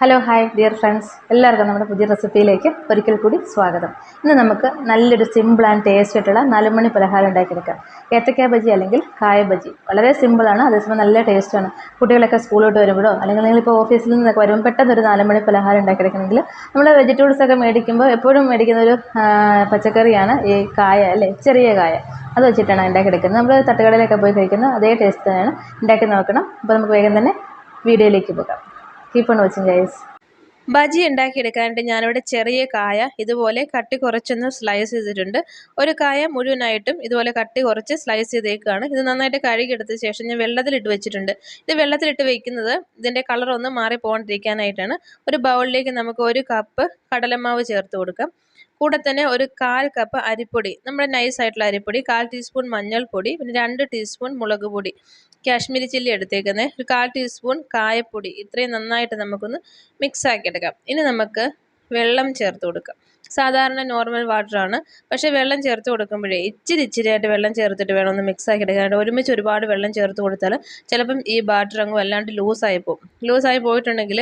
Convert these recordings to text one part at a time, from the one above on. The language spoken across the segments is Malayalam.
ഹലോ ഹായ് ഡിയർ ഫ്രണ്ട്സ്, എല്ലാവർക്കും നമ്മുടെ പുതിയ റെസിപ്പിയിലേക്ക് ഒരിക്കൽ കൂടി സ്വാഗതം. ഇന്ന് നമുക്ക് നല്ലൊരു സിമ്പിൾ ആൻഡ് ടേസ്റ്റ് ആയിട്ടുള്ള 4 മണി പലഹാരം ഉണ്ടാക്കിയെടുക്കാം. ഏത്തക്കാ ബജി അല്ലെങ്കിൽ കായ ബജി. വളരെ സിമ്പിളാണ്, അതേസമയം നല്ല ടേസ്റ്റാണ്. കുട്ടികളൊക്കെ സ്കൂളിലോട്ട് വരുമ്പോഴോ അല്ലെങ്കിൽ നിങ്ങളിപ്പോൾ ഓഫീസിൽ നിന്നൊക്കെ വരുമ്പോൾ പെട്ടെന്ന് ഒരു 4 മണി പലഹാരം ഉണ്ടാക്കിയെടുക്കണമെങ്കിൽ നമ്മൾ വെജിറ്റബിൾസൊക്കെ മേടിക്കുമ്പോൾ എപ്പോഴും മേടിക്കുന്ന ഒരു പച്ചക്കറിയാണ് ഈ കായ അല്ലേ, ചെറിയ കായ. അത് വെച്ചിട്ടാണ് ഉണ്ടാക്കിയെടുക്കുന്നത്. നമ്മൾ തട്ടുകടയിലൊക്കെ പോയി കഴിക്കുന്ന അതേ ടേസ്റ്റ് തന്നെയാണ്. ഉണ്ടാക്കി നോക്കണം. അപ്പോൾ നമുക്ക് വേഗം തന്നെ വീഡിയോയിലേക്ക് പോകാം. Keep on watching guys. Bajji ഉണ്ടാക്കിയെടുക്കാനായിട്ട് ഞാനിവിടെ ചെറിയ കായ ഇതുപോലെ കട്ടി കുറച്ചൊന്ന് സ്ലൈസ് ചെയ്തിട്ടുണ്ട്. ഒരു കായ മുഴുവനായിട്ടും ഇതുപോലെ കട്ടി കുറച്ച് സ്ലൈസ് ചെയ്തേക്കാണ്. ഇത് നന്നായിട്ട് കഴുകിയെടുത്ത ശേഷം ഞാൻ വെള്ളത്തിലിട്ട് വെച്ചിട്ടുണ്ട്. ഇത് വെള്ളത്തിലിട്ട് വെക്കുന്നത് ഇതിൻ്റെ കളർ ഒന്ന് മാറി പോകാണ്ടിരിക്കാനായിട്ടാണ്. ഒരു ബൗളിലേക്ക് നമുക്ക് 1 കപ്പ് കടലമാവ് ചേർത്ത് കൊടുക്കാം. കൂടെ തന്നെ ഒരു 1/4 കപ്പ് അരിപ്പൊടി, നമ്മുടെ നൈസായിട്ടുള്ള അരിപ്പൊടി, 1/4 ടീസ്പൂൺ മഞ്ഞൾപ്പൊടി, പിന്നെ 2 ടീസ്പൂൺ മുളക് പൊടി, കാശ്മീരി ചില്ലി എടുത്തേക്കുന്നത്, ഒരു 1/4 ടീസ്പൂൺ കായപ്പൊടി. ഇത്രയും നന്നായിട്ട് നമുക്കൊന്ന് മിക്സ് ആക്കി എടുക്കാം. ഇനി നമുക്ക് വെള്ളം ചേർത്ത് കൊടുക്കാം. സാധാരണ നോർമൽ വാട്ടറാണ്, പക്ഷേ വെള്ളം ചേർത്ത് കൊടുക്കുമ്പോഴേ ഇച്ചിരിയായിട്ട് വെള്ളം ചേർത്തിട്ട് വേണം ഒന്ന് മിക്സ് ആക്കി എടുക്കാനായിട്ട്. ഒരുമിച്ച് ഒരുപാട് വെള്ളം ചേർത്ത് കൊടുത്താൽ ചിലപ്പം ഈ ബാറ്റർ അങ്ങ് വല്ലാണ്ട് ലൂസായി പോകും. ലൂസായി പോയിട്ടുണ്ടെങ്കിൽ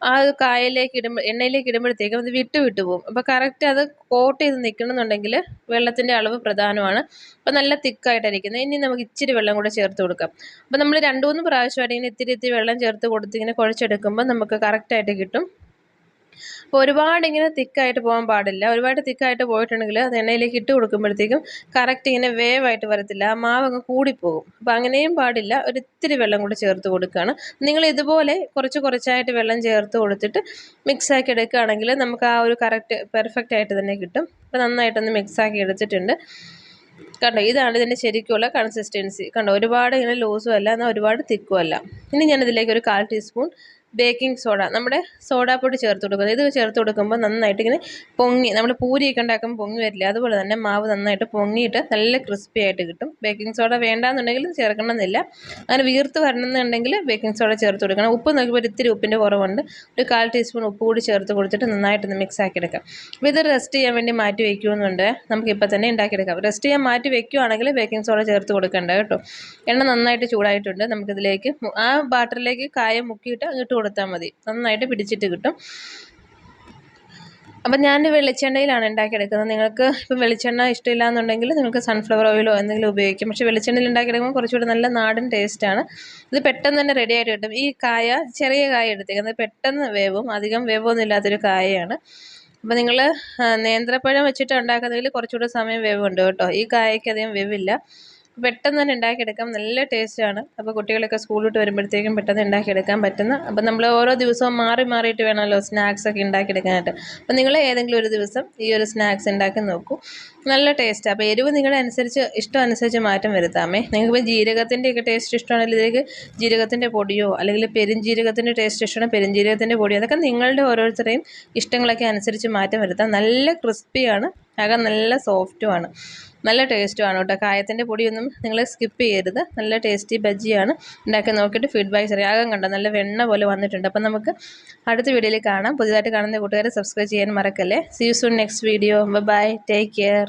ആ കായയിലേക്ക് എണ്ണയിലേക്ക് ഇടുമ്പോഴത്തേക്കും അത് വിട്ടു പോകും. അപ്പോൾ കറക്റ്റ് അത് കോട്ട് ചെയ്ത് നിൽക്കണമെന്നുണ്ടെങ്കിൽ വെള്ളത്തിൻ്റെ അളവ് പ്രധാനമാണ്. അപ്പോൾ നല്ല തിക്കായിട്ടായിരിക്കുന്നത്. ഇനി നമുക്ക് ഇച്ചിരി വെള്ളം കൂടെ ചേർത്ത് കൊടുക്കാം. അപ്പോൾ നമ്മൾ 2-3 പ്രാവശ്യമായിട്ട് ഇങ്ങനെ ഇത്തിരി വെള്ളം ചേർത്ത് കൊടുത്ത് ഇങ്ങനെ കുഴച്ചെടുക്കുമ്പോൾ നമുക്ക് കറക്റ്റായിട്ട് കിട്ടും. അപ്പോൾ ഒരുപാട് ഇങ്ങനെ തിക്കായിട്ട് പോകാൻ പാടില്ല. ഒരുപാട് തിക്കായിട്ട് പോയിട്ടുണ്ടെങ്കിൽ അത് എണ്ണയിലേക്ക് ഇട്ട് കൊടുക്കുമ്പോഴത്തേക്കും കറക്റ്റ് ഇങ്ങനെ വേവായിട്ട് വരത്തില്ല, ആ മാവ് അങ്ങ് കൂടിപ്പോകും. അപ്പോൾ അങ്ങനെയും പാടില്ല. ഒരിത്തിരി വെള്ളം കൂടി ചേർത്ത് കൊടുക്കുകയാണ്. നിങ്ങൾ ഇതുപോലെ കുറച്ചായിട്ട് വെള്ളം ചേർത്ത് കൊടുത്തിട്ട് മിക്സാക്കി എടുക്കുകയാണെങ്കിൽ നമുക്ക് ആ ഒരു പെർഫെക്റ്റ് ആയിട്ട് തന്നെ കിട്ടും. അപ്പോൾ നന്നായിട്ടൊന്ന് മിക്സാക്കി എടുത്തിട്ടുണ്ട്. കണ്ടോ, ഇതാണ് ഇതിൻ്റെ ശരിക്കുള്ള കൺസിസ്റ്റൻസി. കണ്ടോ, ഒരുപാട് ഇങ്ങനെ ലൂസും അല്ല, എന്നാൽ ഒരുപാട് തിക്കും അല്ല. ഇനി ഞാനിതിലേക്ക് ഒരു 1/4 ടീസ്പൂൺ ബേക്കിംഗ് സോഡ, നമ്മുടെ സോഡാപ്പൊടി ചേർത്ത് കൊടുക്കുന്നത്. ഇത് ചേർത്ത് കൊടുക്കുമ്പോൾ നന്നായിട്ട് ഇങ്ങനെ പൊങ്ങി, നമ്മൾ പൂരിയൊക്കെ ഉണ്ടാക്കുമ്പോൾ പൊങ്ങി വരില്ല, അതുപോലെ തന്നെ മാവ് നന്നായിട്ട് പൊങ്ങിയിട്ട് നല്ല ക്രിസ്പി ആയിട്ട് കിട്ടും. ബേക്കിംഗ് സോഡ വേണ്ടാന്നുണ്ടെങ്കിൽ ചേർക്കണമെന്നില്ല. അങ്ങനെ വീർത്ത് വരണമെന്നുണ്ടെങ്കിൽ ബേക്കിംഗ് സോഡ ചേർത്ത് കൊടുക്കണം. ഉപ്പ് നോക്കുമ്പോൾ ഇത്തിരി ഉപ്പിൻ്റെ കുറവുണ്ട്. ഒരു 1/4 ടീസ്പൂൺ ഉപ്പ് കൂടി ചേർത്ത് കൊടുത്തിട്ട് നന്നായിട്ടൊന്ന് മിക്സ് ആക്കി എടുക്കാം. അപ്പോൾ ഇത് റെസ്റ്റ് ചെയ്യാൻ വേണ്ടി മാറ്റി വയ്ക്കുമെന്നുണ്ട്. നമുക്കിപ്പോൾ തന്നെ ഉണ്ടാക്കിയെടുക്കാം. റെസ്റ്റ് ചെയ്യാൻ മാറ്റി വയ്ക്കുകയാണെങ്കിൽ ബേക്കിംഗ് സോഡ ചേർത്ത് കൊടുക്കേണ്ട കേട്ടോ. എണ്ണ നന്നായിട്ട് ചൂടായിട്ടുണ്ട്. നമുക്കിതിലേക്ക് ആ ബാറ്ററിലേക്ക് കായ മുക്കിയിട്ട് ഇട്ട് കൊടുത്താൽ മതി. നന്നായിട്ട് പിടിച്ചിട്ട് കിട്ടും. അപ്പം ഞാൻ വെളിച്ചെണ്ണയിലാണ് ഉണ്ടാക്കിയെടുക്കുന്നത്. നിങ്ങൾക്ക് ഇപ്പം വെളിച്ചെണ്ണ ഇഷ്ടമില്ല എന്നുണ്ടെങ്കിൽ നിങ്ങൾക്ക് സൺഫ്ലവർ ഓയിലോ എന്തെങ്കിലും ഉപയോഗിക്കും. പക്ഷേ വെളിച്ചെണ്ണയിൽ ഉണ്ടാക്കിയെടുക്കുമ്പോൾ കുറച്ചുകൂടി നല്ല നാടൻ ടേസ്റ്റാണ്. ഇത് പെട്ടെന്ന് തന്നെ റെഡി ആയിട്ട് കിട്ടും. ഈ കായ ചെറിയ കായ എടുത്തേക്കുന്നത്, പെട്ടെന്ന് വേവും, അധികം വേവൊന്നും ഇല്ലാത്തൊരു കായയാണ്. അപ്പോൾ നിങ്ങൾ നേന്ത്രപ്പഴം വെച്ചിട്ട് ഉണ്ടാക്കുന്നതിൽ കുറച്ചുകൂടി സമയം വേവുണ്ട് കേട്ടോ. ഈ കായയ്ക്ക് അധികം വേവില്ല. പെട്ടെന്ന് തന്നെ ഉണ്ടാക്കിയെടുക്കാം. നല്ല ടേസ്റ്റാണ്. അപ്പോൾ കുട്ടികളൊക്കെ സ്കൂളിലോട്ട് വരുമ്പോഴത്തേക്കും പെട്ടെന്ന് ഉണ്ടാക്കിയെടുക്കാൻ പറ്റുന്ന, അപ്പോൾ നമ്മൾ ഓരോ ദിവസവും മാറിയിട്ട് വേണമല്ലോ സ്നാക്സൊക്കെ ഉണ്ടാക്കിയെടുക്കാനായിട്ട്. അപ്പോൾ നിങ്ങൾ ഏതെങ്കിലും ഒരു ദിവസം ഈ ഒരു സ്നാക്സ് ഉണ്ടാക്കി നോക്കൂ. നല്ല ടേസ്റ്റാണ്. അപ്പോൾ എരിവ് നിങ്ങളുടെ ഇഷ്ടം അനുസരിച്ച് മാറ്റം വരുത്താമേ. നിങ്ങൾക്കിപ്പോൾ ജീരകത്തിൻ്റെയൊക്കെ ടേസ്റ്റ് ഇഷ്ടമാണെങ്കിൽ ഇതിലേക്ക് ജീരകത്തിൻ്റെ പൊടിയോ അല്ലെങ്കിൽ പെരുംജീരകത്തിൻ്റെ ടേസ്റ്റ് ഇഷ്ടമാണ് പെരുംജീരകത്തിൻ്റെ പൊടിയോ, അതൊക്കെ നിങ്ങളുടെ ഓരോരുത്തരുടെയും ഇഷ്ടങ്ങളൊക്കെ അനുസരിച്ച് മാറ്റം വരുത്താം. നല്ല ക്രിസ്പിയാണ്, അകം നല്ല സോഫ്റ്റുമാണ്, നല്ല ടേസ്റ്റുമാണ് കേട്ടോ. കായത്തിൻ്റെ പൊടിയൊന്നും നിങ്ങൾ സ്കിപ്പ് ചെയ്യരുത്. നല്ല ടേസ്റ്റി ബജിയാണ്. ഉണ്ടാക്കി നോക്കിയിട്ട് ഫീഡ്ബാക്ക് അറിയാം. ആകം കണ്ടോ, നല്ല വെണ്ണ പോലെ വന്നിട്ടുണ്ട്. അപ്പം നമുക്ക് അടുത്ത വീഡിയോയിൽ കാണാം. പുതിയതായിട്ട് കാണുന്ന കൂട്ടുകാരെ സബ്സ്ക്രൈബ് ചെയ്യാൻ മറക്കല്ലേ. See you soon next video. Bye, take care.